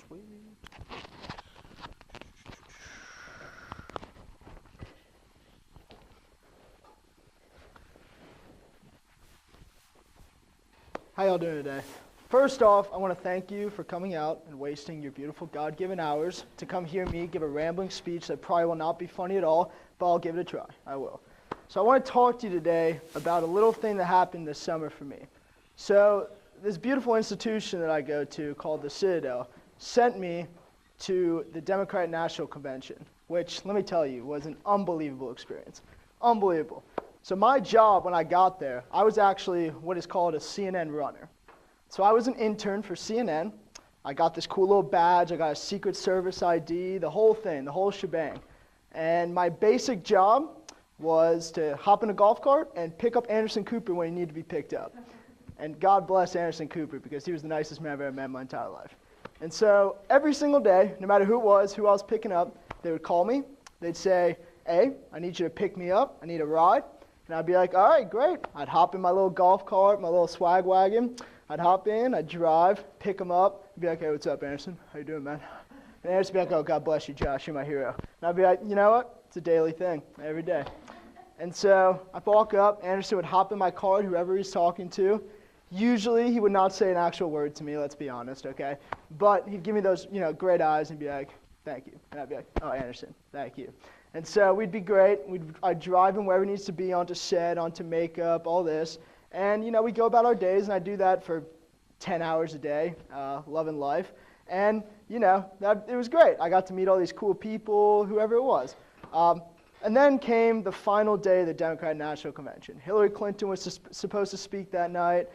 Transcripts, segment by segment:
Sweet. How y'all doing today? First off, I want to thank you for coming out and wasting your beautiful God-given hours to come hear me give a rambling speech that probably will not be funny at all, but I'll give it a try. I will. So I want to talk to you today about a little thing that happened this summer for me. So this beautiful institution that I go to called the Citadel sent me to the Democratic National Convention, which, let me tell you, was an unbelievable experience. Unbelievable. So my job when I got there, I was actually what is called a CNN runner. So I was an intern for CNN. I got this cool little badge. I got a Secret Service ID, the whole thing, the whole shebang. And my basic job was to hop in a golf cart and pick up Anderson Cooper when he needed to be picked up. And God bless Anderson Cooper because he was the nicest man I've ever met in my entire life. And so every single day, no matter who it was, who I was picking up, they would call me. They'd say, hey, I need you to pick me up. I need a ride. And I'd be like, all right, great. I'd hop in my little golf cart, my little swag wagon. I'd hop in, I'd drive, pick him up. I'd be like, hey, what's up, Anderson? How you doing, man? And Anderson would be like, oh, God bless you, Josh. You're my hero. And I'd be like, you know what? It's a daily thing, every day. And so I'd walk up. Anderson would hop in my car, whoever he's talking to. Usually he would not say an actual word to me, let's be honest, okay? But he'd give me those, great eyes and be like, thank you. And I'd be like, oh, Anderson, thank you. And so we'd be great. I'd drive him wherever he needs to be, onto set, onto makeup, all this. And, we'd go about our days, and I'd do that for 10 hours a day, loving life. And, it was great. I got to meet all these cool people, whoever it was. And then came the final day of the Democratic National Convention. Hillary Clinton was supposed to speak that night.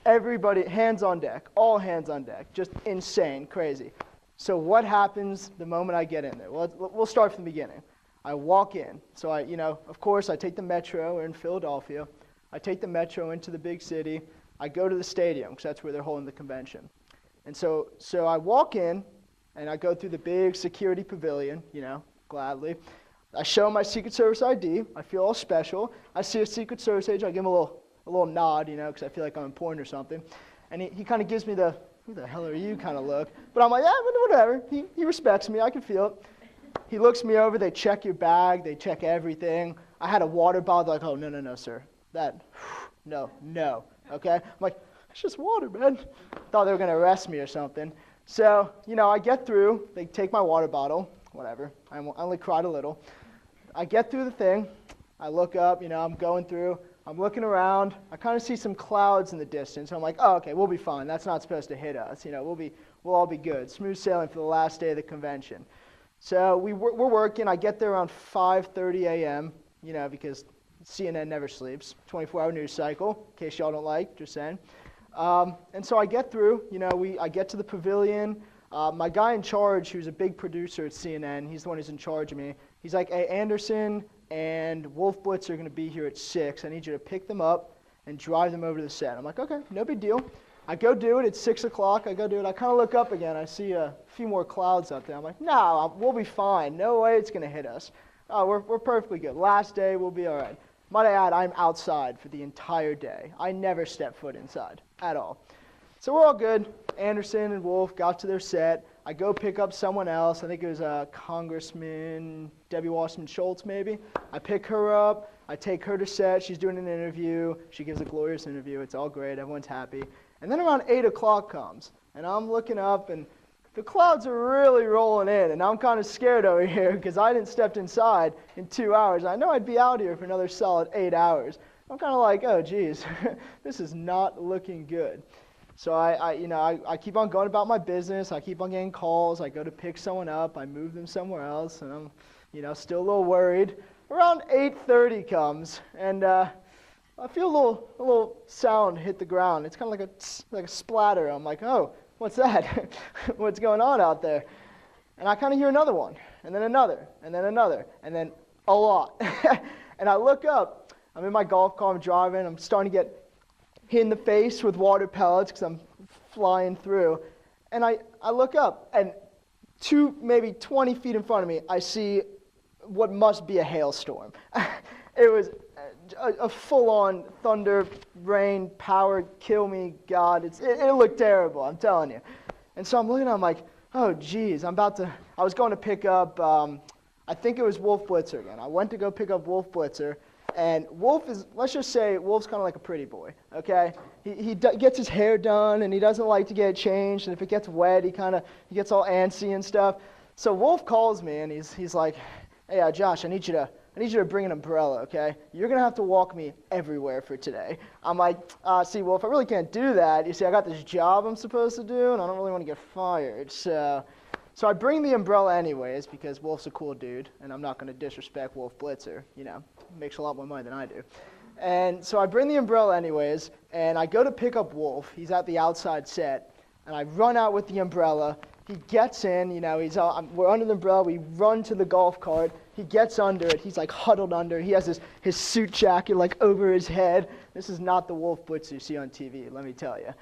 Everybody, hands on deck, all hands on deck, just insane, crazy. So what happens the moment I get in there? Well, we'll start from the beginning. I walk in. So of course, I take the metro. We're in Philadelphia. I take the metro into the big city. I go to the stadium because that's where they're holding the convention. And so I walk in, and I go through the big security pavilion, gladly. I show my Secret Service ID. I feel all special. I see a Secret Service agent. I give him a little nod, because I feel like I'm important or something. And he kind of gives me the, who the hell are you kind of look. But I'm like, yeah, whatever. He respects me. I can feel it. He looks me over. They check your bag. They check everything. I had a water bottle. Like, oh, no, sir. No. Okay? I'm like, it's just water, man. Thought they were going to arrest me or something. So, I get through. They take my water bottle. Whatever. I only cried a little. I get through the thing. I look up. I'm going through. I'm looking around. I kind of see some clouds in the distance. I'm like, oh, okay, we'll be fine. That's not supposed to hit us. We'll all be good. Smooth sailing for the last day of the convention. So we're working. I get there around 5:30 a.m., because CNN never sleeps. 24-hour news cycle, in case y'all don't like, just saying. And so I get through. I get to the pavilion. My guy in charge, who's a big producer at CNN, he's the one who's in charge of me. He's like, hey, Anderson and Wolf Blitz are going to be here at 6. I need you to pick them up and drive them over to the set. I'm like, okay, no big deal. I go do it. It's 6 o'clock. I go do it. I kind of look up again. I see a few more clouds up there. I'm like, no, we'll be fine. No way it's going to hit us. We're perfectly good. Last day, we'll be all right. Might I add, I'm outside for the entire day. I never step foot inside at all. So we're all good. Anderson and Wolf got to their set. I go pick up someone else. I think it was Congressman Debbie Wasserman Schultz, maybe. I pick her up. I take her to set. She's doing an interview. She gives a glorious interview. It's all great. Everyone's happy. And then around 8 o'clock comes, and I'm looking up, and the clouds are really rolling in, and I'm kind of scared over here because I didn't step inside in 2 hours. I know I'd be out here for another solid 8 hours. I'm kind of like, oh, geez, this is not looking good. So I keep on going about my business. I keep on getting calls. I go to pick someone up. I move them somewhere else, and I'm, still a little worried. Around 8:30 comes, and I feel a little sound hit the ground. It's kind of like a splatter. I'm like, oh, what's that? What's going on out there? And I kind of hear another one, and then another, and then another, and then a lot. And I look up. I'm in my golf cart. I'm driving. I'm starting to get hit in the face with water pellets because I'm flying through. And I look up, and maybe 20 feet in front of me, I see what must be a hailstorm. It was a full-on thunder, rain, power, kill me, God. It looked terrible, I'm telling you. And so I'm looking, I'm like, oh, geez, I was going to pick up, I think it was Wolf Blitzer again. I went to go pick up Wolf Blitzer, and let's just say, Wolf's kind of like a pretty boy, okay? He gets his hair done, and he doesn't like to get it changed, and if it gets wet, he gets all antsy and stuff. So Wolf calls me, and he's like, hey, Josh, I need you to bring an umbrella, okay? You're going to have to walk me everywhere for today. I'm like, see, Wolf, I really can't do that. You see, I got this job I'm supposed to do, and I don't really want to get fired. So I bring the umbrella anyways because Wolf's a cool dude, and I'm not going to disrespect Wolf Blitzer. You know, makes a lot more money than I do. And so I bring the umbrella anyways, and I go to pick up Wolf. He's at the outside set, and I run out with the umbrella. He gets in, you know, we're under the umbrella. We run to the golf cart. He gets under it. He's like huddled under. He has his suit jacket like over his head. This is not the Wolf Blitzer you see on TV, let me tell you.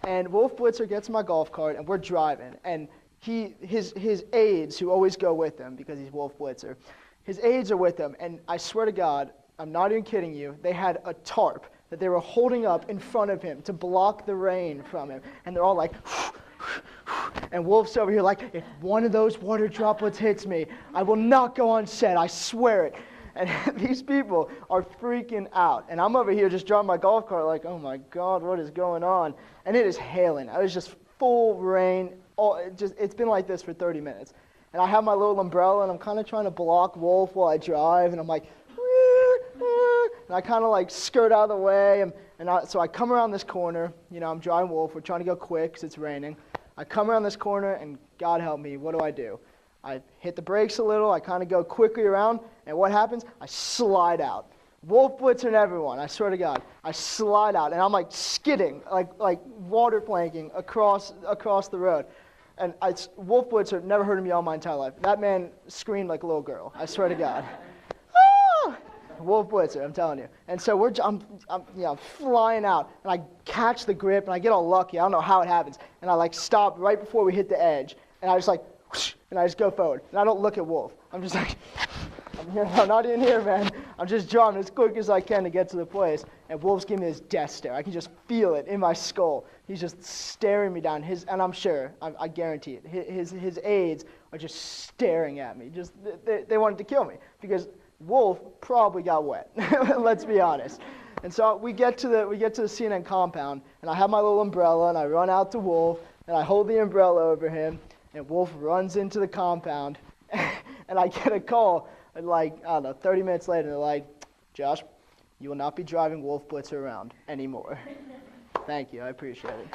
And Wolf Blitzer gets in my golf cart, and we're driving. And his aides, who always go with him because he's Wolf Blitzer, his aides are with him. And I swear to God, I'm not even kidding you, they had a tarp that they were holding up in front of him to block the rain from him. And they're all like, and Wolf's over here like, if one of those water droplets hits me, I will not go on set, I swear it. And these people are freaking out. And I'm over here just driving my golf cart like, oh my God, what is going on? And it is hailing. It was just full rain. It's been like this for 30 minutes. And I have my little umbrella, and I'm kind of trying to block Wolf while I drive, and I'm like, and I kind of like skirt out of the way, so I come around this corner. You know, I'm driving Wolf. We're trying to go quick because it's raining. I come around this corner, and God help me, what do? I hit the brakes a little. I kind of go quickly around, and what happens? I slide out. Wolf Blitzer and everyone, I swear to God, I slide out, and I'm like skidding, like water planking across the road. And Wolf Blitzer never heard me all my entire life. That man screamed like a little girl, I swear to God. Ah! Wolf Blitzer, I'm telling you. And so I'm flying out, and I catch the grip, and I get all lucky. I don't know how it happens. And I like stop right before we hit the edge, and I just like, whoosh, and I just go forward. And I don't look at Wolf. I'm just like, I'm not even here, man. I'm just driving as quick as I can to get to the place. And Wolf's giving me this death stare. I can just feel it in my skull. He's just staring me down. And I'm sure, I guarantee it, his aides are just staring at me. They wanted to kill me because Wolf probably got wet. Let's be honest. And so we get to the CNN compound, and I have my little umbrella, and I run out to Wolf, and I hold the umbrella over him, and Wolf runs into the compound, and I get a call. And like, I don't know, 30 minutes later, they're like, Josh, you will not be driving Wolf Blitzer around anymore. Thank you, I appreciate it.